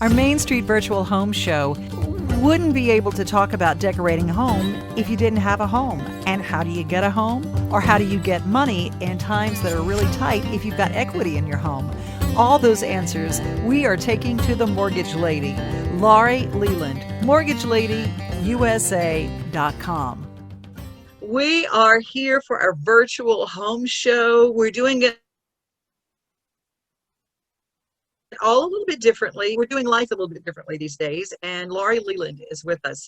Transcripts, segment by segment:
Our Main Street Virtual Home Show wouldn't be able to talk about decorating a home if you didn't have a home. And how do you get a home? Or how do you get money in times that are really tight if you've got equity in your home? All those answers we are taking to the mortgage lady, Loree Leyland, mortgageladyyusa.com. We are here for our virtual home show. We're doing it all a little bit differently. We're doing life a little bit differently these days. And Loree Leyland is with us.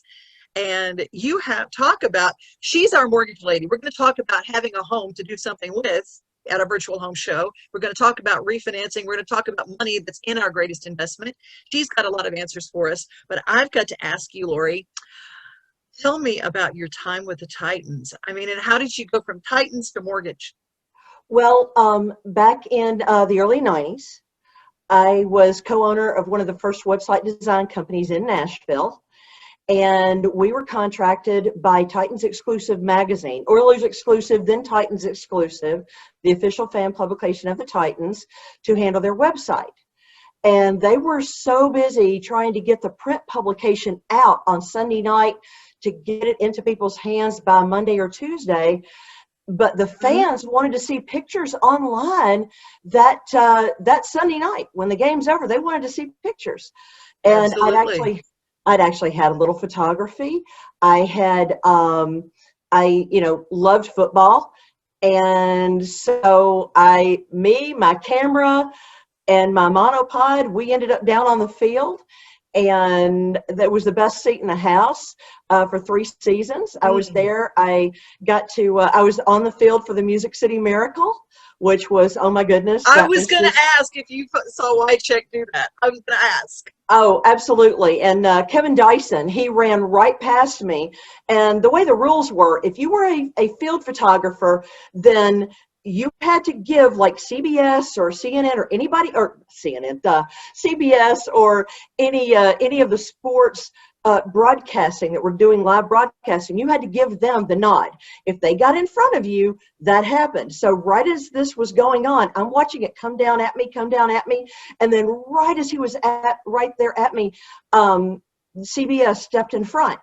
And you have talk about, she's our mortgage lady. We're going to talk about having a home to do something with at our virtual home show. We're going to talk about refinancing. We're going to talk about money that's in our greatest investment. She's got a lot of answers for us. But I've got to ask you, Loree, tell me about your time with the Titans. I mean, and how did you go from Titans to mortgage? Well, back in the early 90s, I was co-owner of one of the first website design companies in Nashville, and we were contracted by Titans Exclusive magazine, Oilers Exclusive, then Titans Exclusive, the official fan publication of the Titans, to handle their website. And they were so busy trying to get the print publication out on Sunday night to get it into people's hands by Monday or Tuesday. But the fans wanted to see pictures online that Sunday night when the game's over. They wanted to see pictures, and Absolutely. I'd actually had a little photography. I had loved football, and so my camera, and my monopod, we ended up down on the field. And that was the best seat in the house for 3 seasons. I was there. I was on the field for the Music City Miracle, which was, oh my goodness. I was going to ask if you saw Wycheck do that. I was going to ask. Oh, absolutely. And Kevin Dyson, he ran right past me. And the way the rules were, if you were a field photographer, then you had to give like CBS or CNN or anybody, or CNN, CBS or any of the sports broadcasting that were doing live broadcasting, you had to give them the nod. If they got in front of you, that happened. So right as this was going on, I'm watching it come down at me. And then right as he was right there at me, CBS stepped in front.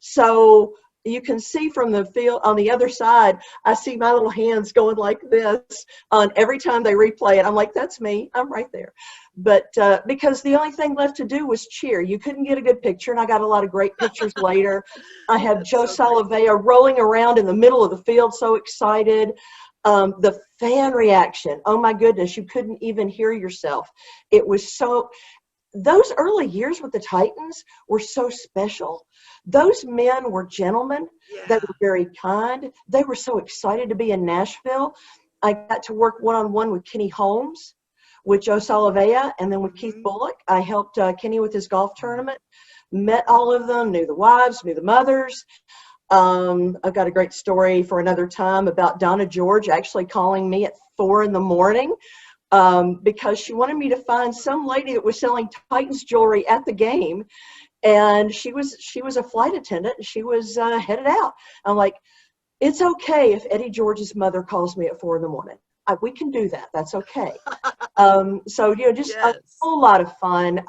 So you can see from the field on the other side, I see my little hands going like this on every time they replay it. I'm like, that's me. I'm right there. But because the only thing left to do was cheer. You couldn't get a good picture, and I got a lot of great pictures later. I have Joe Salavea rolling around in the middle of the field, so excited. The fan reaction, oh my goodness, you couldn't even hear yourself. It was so... Those early years with the Titans were so special. Those men were gentlemen. Yeah. They were very kind. They were so excited to be in Nashville. I got to work one-on-one with Kenny Holmes, with Joe Salavea, and then with Keith Bullock. I helped Kenny with his golf tournament, met all of them, knew the wives, knew the mothers. I've got a great story for another time about Donna George actually calling me at 4 a.m. Because she wanted me to find some lady that was selling Titans jewelry at the game, and she was a flight attendant, and she was headed out. I'm like, it's okay if Eddie George's mother calls me at 4 a.m. We can do that. That's okay. So just a whole lot of fun.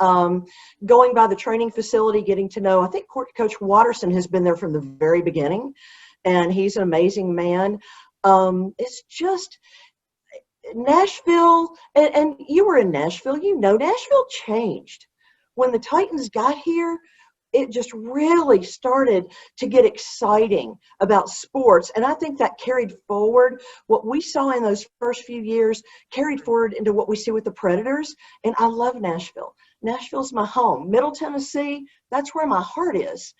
Going by the training facility, getting to know. I think Coach Watterson has been there from the very beginning, and he's an amazing man. It's just. Nashville, and you were in Nashville, Nashville changed. When the Titans got here, it just really started to get exciting about sports. And I think that carried forward. What we saw in those first few years carried forward into what we see with the Predators. And I love Nashville. Nashville's my home. Middle Tennessee, that's where my heart is.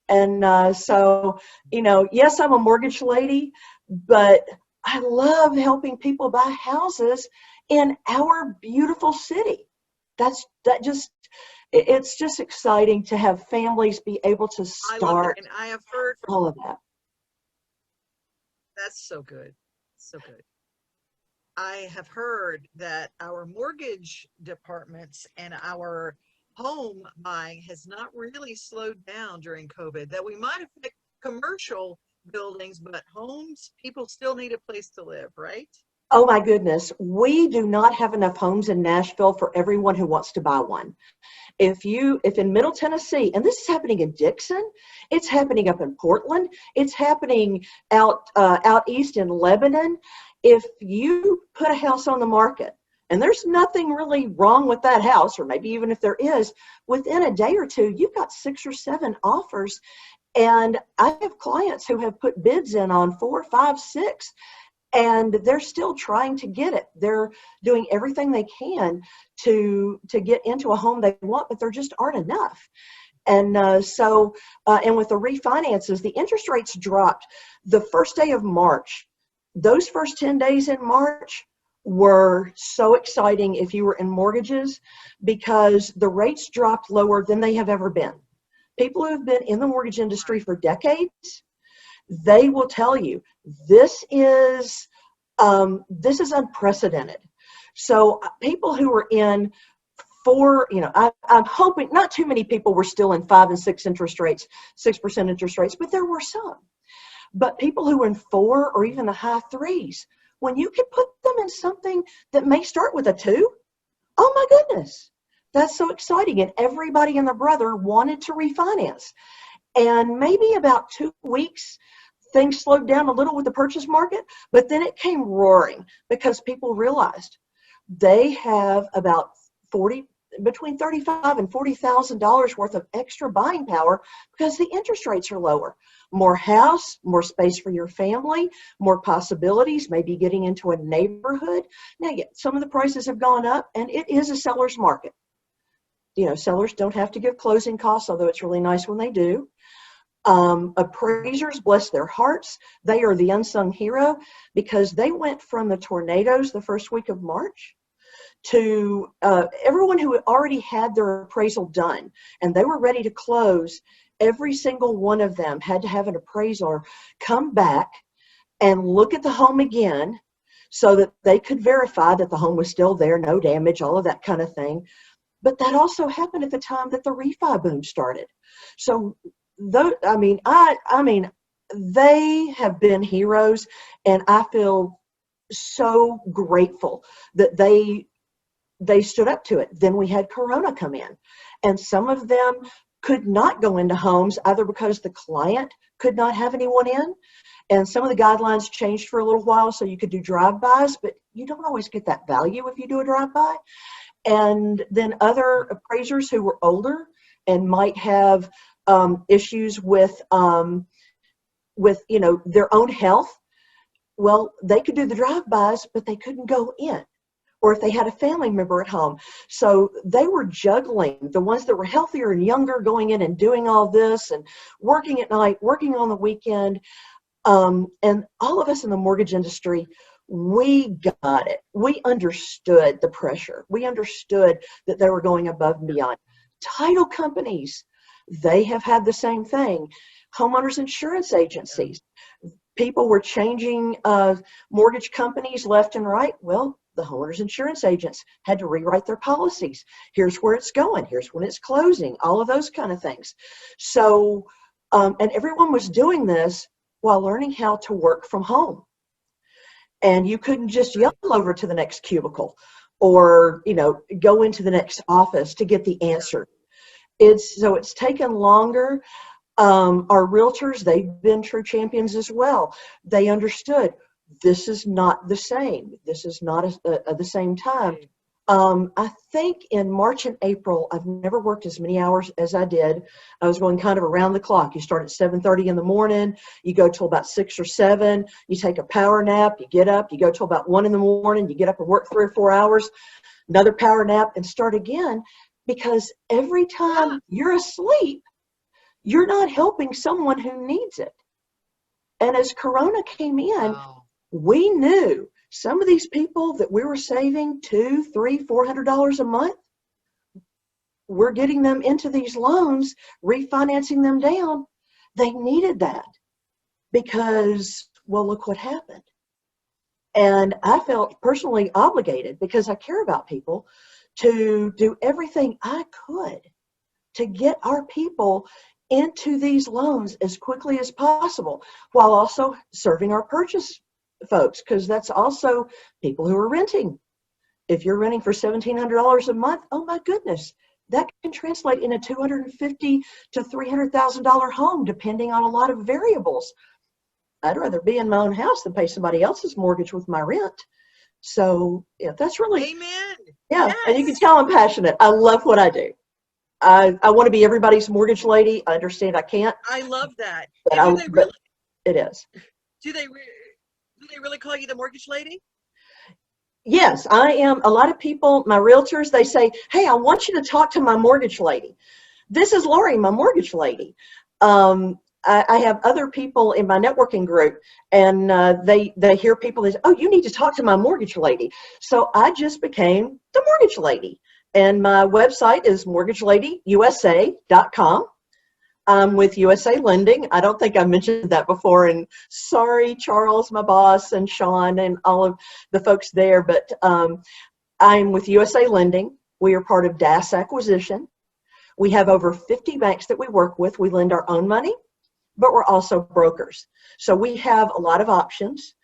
And so, yes, I'm a mortgage lady, but I love helping people buy houses in our beautiful city. It's just exciting to have families be able to start. I love it, and I have heard from all of that. That's so good. So good. I have heard that our mortgage departments and our home buying has not really slowed down during COVID, that we might have picked commercial buildings, but homes, people still need a place to live, right? Oh my goodness, we do not have enough homes in Nashville for everyone who wants to buy one. If in Middle Tennessee, and this is happening in Dixon, it's happening up in Portland, it's happening out east in Lebanon. If you put a house on the market, and there's nothing really wrong with that house, or maybe even if there is, within a day or two, you've got 6 or 7 offers. And I have clients who have put bids in on 4, 5, 6, and they're still trying to get it. They're doing everything they can to get into a home they want, but there just aren't enough. And and with the refinances, the interest rates dropped the first day of March. Those first 10 days in March were so exciting if you were in mortgages, because the rates dropped lower than they have ever been. People who have been in the mortgage industry for decades, they will tell you this is unprecedented. So people who were in I'm hoping not too many people were still in 5 and 6 interest rates, 6% interest rates, but there were some. But people who were in 4 or even the high 3s, when you could put them in something that may start with a 2, oh my goodness, that's so exciting. And everybody and their brother wanted to refinance. And maybe about 2 weeks, things slowed down a little with the purchase market, but then it came roaring because people realized they have about between $35,000 and $40,000 worth of extra buying power because the interest rates are lower. More house, more space for your family, more possibilities, maybe getting into a neighborhood. Now, yeah, some of the prices have gone up, and it is a seller's market. Sellers don't have to give closing costs, although it's really nice when they do. Appraisers, bless their hearts, they are the unsung hero because they went from the tornadoes the first week of March to everyone who already had their appraisal done and they were ready to close. Every single one of them had to have an appraiser come back and look at the home again so that they could verify that the home was still there, no damage, all of that kind of thing. But that also happened at the time that the refi boom started. So they have been heroes, and I feel so grateful that they stood up to it. Then we had Corona come in, and some of them could not go into homes either because the client could not have anyone in, and some of the guidelines changed for a little while so you could do drive-bys, but you don't always get that value if you do a drive-by. And then other appraisers who were older and might have issues with their own health. Well, they could do the drive-bys, but they couldn't go in. Or if they had a family member at home. So they were juggling, the ones that were healthier and younger, going in and doing all this and working at night, working on the weekend. And all of us in the mortgage industry, we got it. We understood the pressure. We understood that they were going above and beyond. Title companies, they have had the same thing. Homeowners insurance agencies, people were changing mortgage companies left and right. Well, the homeowners insurance agents had to rewrite their policies. Here's where it's going. Here's when it's closing. All of those kind of things. So, and everyone was doing this while learning how to work from home. And you couldn't just yell over to the next cubicle or, go into the next office to get the answer. It's taken longer. Our realtors, they've been true champions as well. They understood this is not the same. This is not the same time. I think in March and April, I've never worked as many hours as I did. I was going kind of around the clock. You start at 7:30 in the morning, you go till about 6 or 7, you take a power nap, you get up, you go till about 1 in the morning, you get up and work 3 or 4 hours, another power nap, and start again. Because every time you're asleep, you're not helping someone who needs it. And as Corona came in, we knew some of these people that we were saving $200, $300, $400 a month, we're getting them into these loans, refinancing them down. They needed that because, well, look what happened. And I felt personally obligated, because I care about people, to do everything I could to get our people into these loans as quickly as possible, while also serving our purchase folks, because that's also people who are renting. If you're renting for $1,700 a month, oh my goodness, that can translate in a $250,000 to $300,000 home, depending on a lot of variables. I'd rather be in my own house than pay somebody else's mortgage with my rent. So yeah, that's really, Amen. yeah. And you can Yes. tell I'm passionate. I love what I do. I want to be everybody's mortgage lady. I understand I can't, I love that. but And do they but really it is. do they re- do they really call you the mortgage lady? Yes, I am. A lot of people, my realtors, they say, "Hey, I want you to talk to my mortgage lady." This is Loree, my mortgage lady. I have other people in my networking group, and they hear people. They say, "Oh, you need to talk to my mortgage lady." So I just became the mortgage lady, and my website is mortgageladyyusa.com. I'm with USA Lending. I don't think I mentioned that before, and sorry, Charles, my boss, and Sean, and all of the folks there, but I'm with USA Lending. We are part of DAS Acquisition. We have over 50 banks that we work with. We lend our own money, but we're also brokers. So we have a lot of options.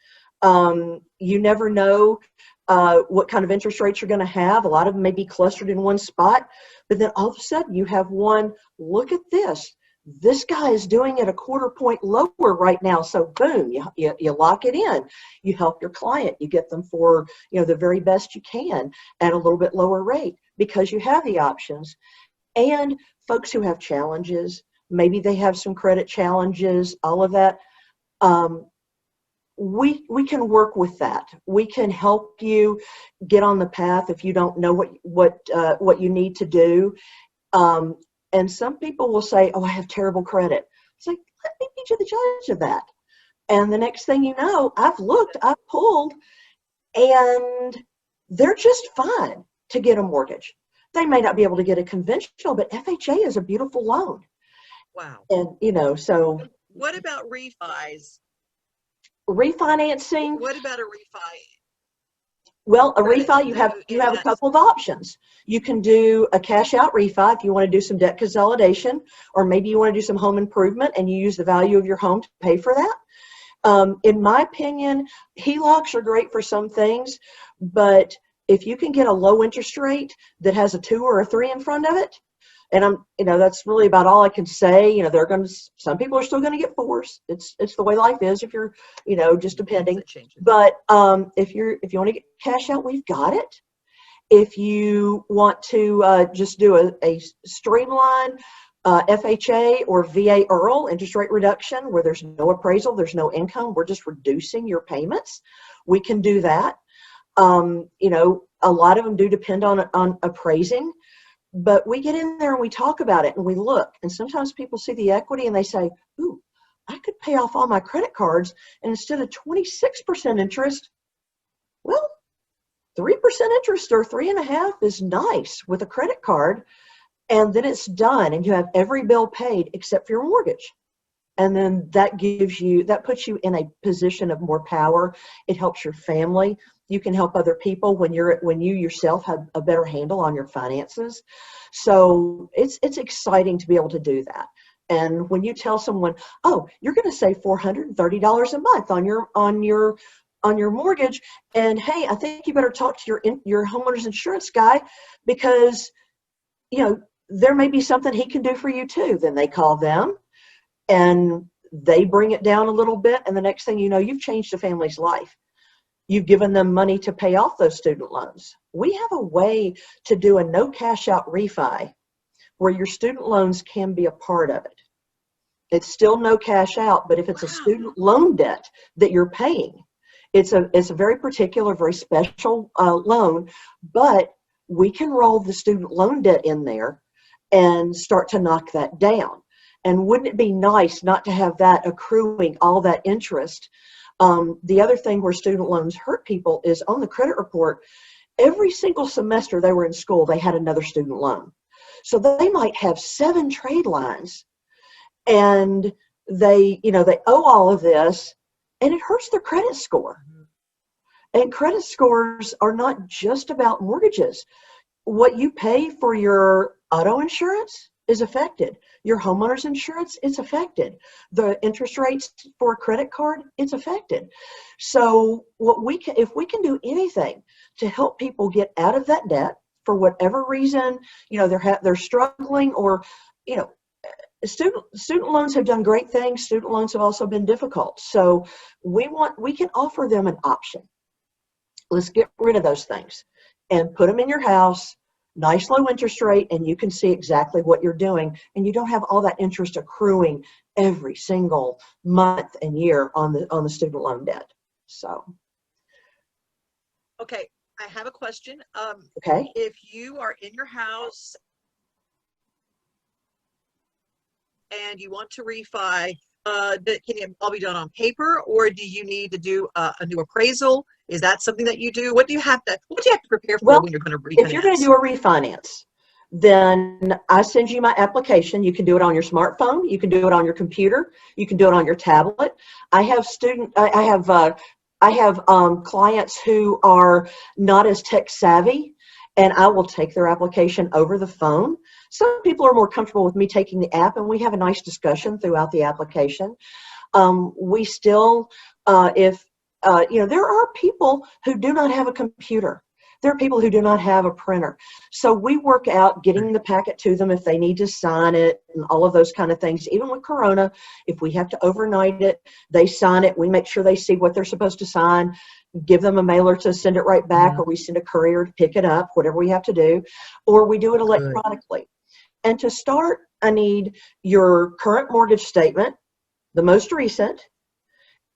You never know what kind of interest rates you're going to have. A lot of them may be clustered in one spot, but then all of a sudden you have one, look at this. This guy is doing it a quarter point lower right now. So boom, you lock it in. You help your client. You get them for the very best you can at a little bit lower rate because you have the options. And folks who have challenges, maybe they have some credit challenges, all of that. We can work with that. We can help you get on the path if you don't know what you need to do. And some people will say, "Oh, I have terrible credit." It's like, let me be the judge of that. And the next thing you know, I've looked, I've pulled, and they're just fine to get a mortgage. They may not be able to get a conventional, but FHA is a beautiful loan. Wow. And, so What about refis? refinancing, What about a refi? well, a Credit refi, you have a yes. couple of options. You can do a cash out refi if you want to do some debt consolidation, or maybe you want to do some home improvement and you use the value of your home to pay for that. In my opinion, HELOCs are great for some things, but if you can get a low interest rate that has a 2 or a 3 in front of it, and that's really about all I can say. Some people are still going to get 4s. It's the way life is if you're, just depending. It changes. But if you want to get cash out, we've got it. If you want to just do a streamline FHA or VA IRRRL, interest rate reduction, where there's no appraisal, there's no income, we're just reducing your payments, we can do that. A lot of them do depend on appraising, but we get in there and we talk about it and we look, and sometimes people see the equity and they say, "Ooh, I could pay off all my credit cards, and instead of 26% interest, well, 3% interest or 3.5% is nice with a credit card." And then it's done and you have every bill paid except for your mortgage. And then that puts you in a position of more power. It helps your family. You can help other people when you yourself have a better handle on your finances. So it's exciting to be able to do that. And when you tell someone, "Oh, you're going to save $430 a month on your mortgage, and hey, I think you better talk to your homeowner's insurance guy because there may be something he can do for you too." Then they call them and they bring it down a little bit, and the next thing you know, you've changed a family's life. You've given them money to pay off those student loans. We have a way to do a no cash out refi where your student loans can be a part of it. It's still no cash out, but if it's a student loan debt that you're paying, it's a very particular, very special loan, but we can roll the student loan debt in there and start to knock that down. And wouldn't it be nice not to have that accruing all that interest? The other thing where student loans hurt people is on the credit report, every single semester they were in school, they had another student loan. So they might have 7 trade lines and they owe all of this, and it hurts their credit score. And credit scores are not just about mortgages. What you pay for your auto insurance is affected. Your homeowner's insurance, it's affected. The interest rates for a credit card, it's affected. So if we can do anything to help people get out of that debt for whatever reason, they're struggling, or, student loans have done great things. Student loans have also been difficult. So we can offer them an option. Let's get rid of those things and put them in your house, nice low interest rate, and you can see exactly what you're doing, and you don't have all that interest accruing every single month and year on the student loan debt. So Okay, I have a question. okay. If you are in your house and you want to refi, can it all be done on paper, or do you need to do a new appraisal? Is that something that you do? What do you have to prepare for when you're going to refinance? If you're going to do a refinance, then I send you my application. You can do it on your smartphone. You can do it on your computer. You can do it on your tablet. I have clients who are not as tech savvy, and I will take their application over the phone. Some people are more comfortable with me taking the app, and we have a nice discussion throughout the application. We still, there are people who do not have a computer. There are people who do not have a printer. So we work out getting the packet to them if they need to sign it and all of those kind of things. Even with Corona, if we have to overnight it, they sign it. We make sure they see what they're supposed to sign, give them a mailer to send it right back, or we send a courier to pick it up, whatever we have to do, or we do it electronically. And to start, I need your current mortgage statement, the most recent,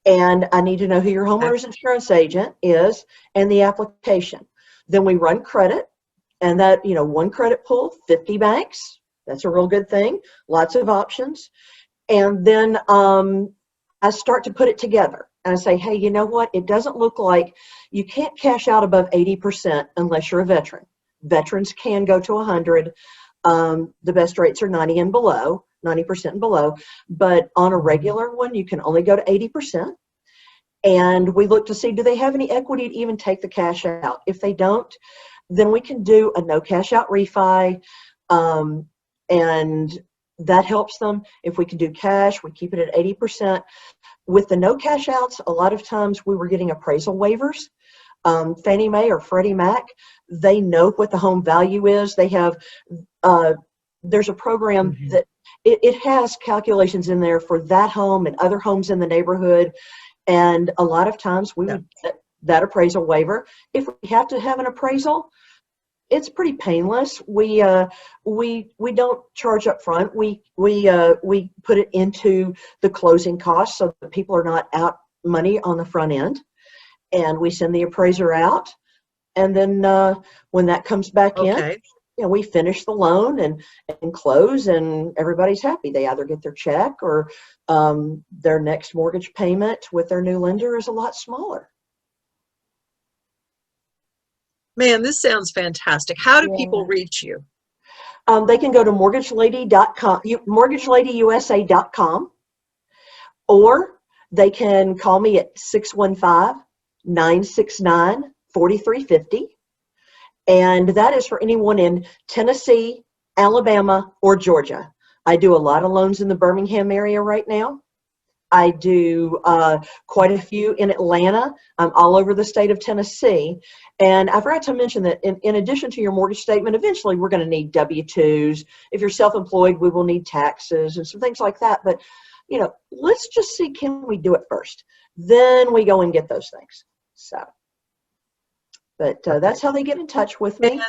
and I need to know who your homeowner's insurance agent is and the application. Then we run credit, and that, one credit pull, 50 banks. That's a real good thing. Lots of options. And then I start to put it together. And I say, hey, you know what? It doesn't look like you can't cash out above 80% unless you're a veteran. Veterans can go to 100. The best rates are 90% and below. But on a regular one, you can only go to 80%. And we look to see, do they have any equity to even take the cash out? If they don't, then we can do a no cash out refi. And that helps them. If we can do cash, we keep it at 80%. With the no cash outs, a lot of times we were getting appraisal waivers. Fannie Mae or Freddie Mac, they know what the home value is. They have, there's a program that it has calculations in there for that home and other homes in the neighborhood. And a lot of times we would get that appraisal waiver. If we have to have an appraisal, it's pretty painless. We don't charge up front. We put it into the closing costs so that people are not out money on the front end. And we send the appraiser out. And then when that comes back in, we finish the loan and close, and everybody's happy. They either get their check, or their next mortgage payment with their new lender is a lot smaller. Man, this sounds fantastic. How do people reach you? They can go to mortgagelady.com, mortgageladyyusa.com, or they can call me at 615-969-4350. And that is for anyone in Tennessee, Alabama, or Georgia. I do a lot of loans in the Birmingham area right now. I do quite a few in Atlanta. I'm all over the state of Tennessee. And I forgot to mention that in addition to your mortgage statement, eventually we're going to need W-2s. If you're self-employed, we will need taxes and some things like that. But, let's just see, can we do it first? Then we go and get those things. So. But that's how they get in touch with me.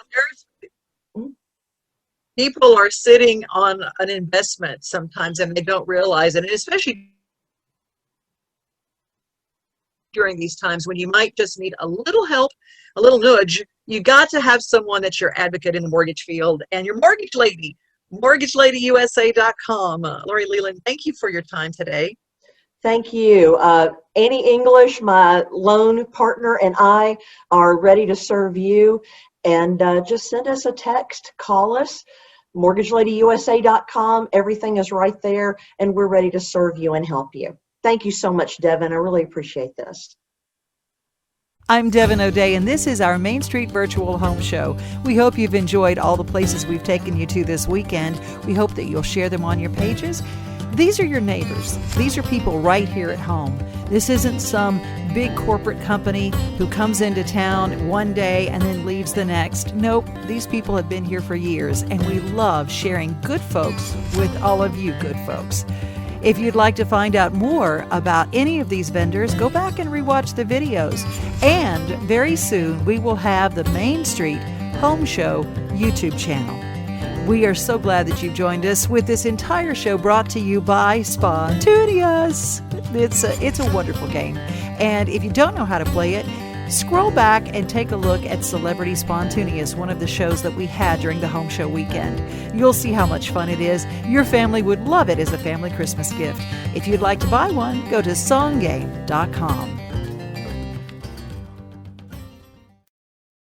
People are sitting on an investment sometimes, and they don't realize it, and especially during these times when you might just need a little help, a little nudge. You got to have someone that's your advocate in the mortgage field, and your mortgage lady, mortgageladyyusa.com. Loree Leyland, thank you for your time today. Thank you. Annie English, my loan partner, and I are ready to serve you. And just send us a text, call us, mortgagelady.usa.com. Everything is right there, and we're ready to serve you and help you. Thank you so much, Devin. I really appreciate this. I'm Devin O'Day, and this is our Main Street Virtual Home Show. We hope you've enjoyed all the places we've taken you to this weekend. We hope that you'll share them on your pages. These are your neighbors. These are people right here at home. This isn't some big corporate company who comes into town one day and then leaves the next. Nope, these people have been here for years, and we love sharing good folks with all of you good folks. If you'd like to find out more about any of these vendors, go back and rewatch the videos. And very soon, we will have the Main Street Home Show YouTube channel. We are so glad that you've joined us with this entire show brought to you by Spontaneous. It's a wonderful game. And if you don't know how to play it, scroll back and take a look at Celebrity Spontaneous, one of the shows that we had during the home show weekend. You'll see how much fun it is. Your family would love it as a family Christmas gift. If you'd like to buy one, go to songgame.com.